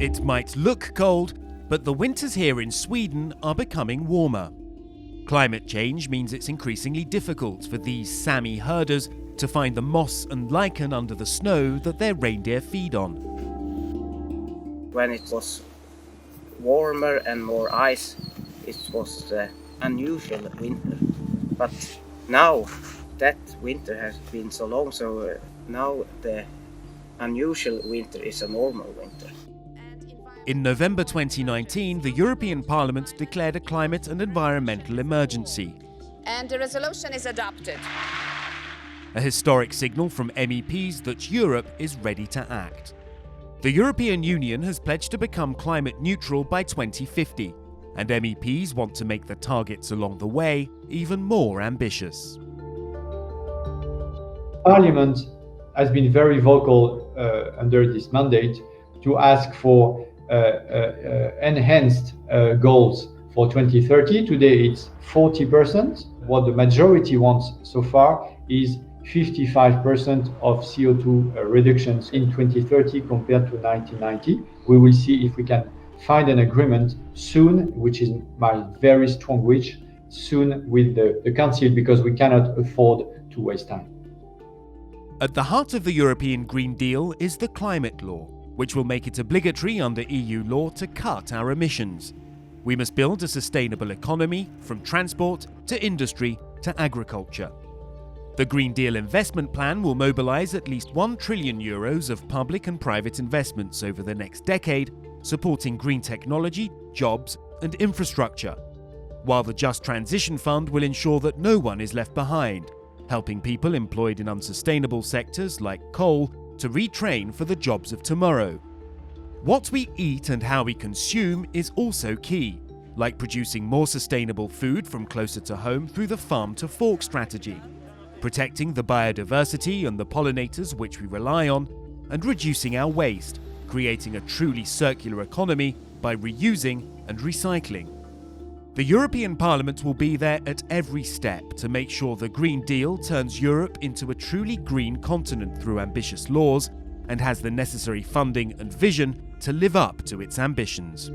It might look cold, but the winters here in Sweden are becoming warmer. Climate change means it's increasingly difficult for these Sami herders to find the moss and lichen under the snow that their reindeer feed on. When it was warmer and more ice, it was the unusual winter. But now that winter has been so long, so now the unusual winter is a normal winter. In November 2019, the European Parliament declared a climate and environmental emergency. And the resolution is adopted. A historic signal from MEPs that Europe is ready to act. The European Union has pledged to become climate neutral by 2050, and MEPs want to make the targets along the way even more ambitious. Parliament has been very vocal under this mandate to ask for enhanced goals for 2030. Today it's 40%. What the majority wants so far is 55% of CO2 reductions in 2030 compared to 1990. We will see if we can find an agreement soon, which is my very strong wish, soon with the Council, because we cannot afford to waste time. At the heart of the European Green Deal is the climate law, which will make it obligatory under EU law to cut our emissions. We must build a sustainable economy from transport to industry to agriculture. The Green Deal investment plan will mobilise at least €1 trillion of public and private investments over the next decade, supporting green technology, jobs and infrastructure, while the Just Transition Fund will ensure that no one is left behind, helping people employed in unsustainable sectors like coal to retrain for the jobs of tomorrow. What we eat and how we consume is also key, like producing more sustainable food from closer to home through the farm-to-fork strategy, protecting the biodiversity and the pollinators which we rely on, and reducing our waste, creating a truly circular economy by reusing and recycling. The European Parliament will be there at every step to make sure the Green Deal turns Europe into a truly green continent through ambitious laws and has the necessary funding and vision to live up to its ambitions.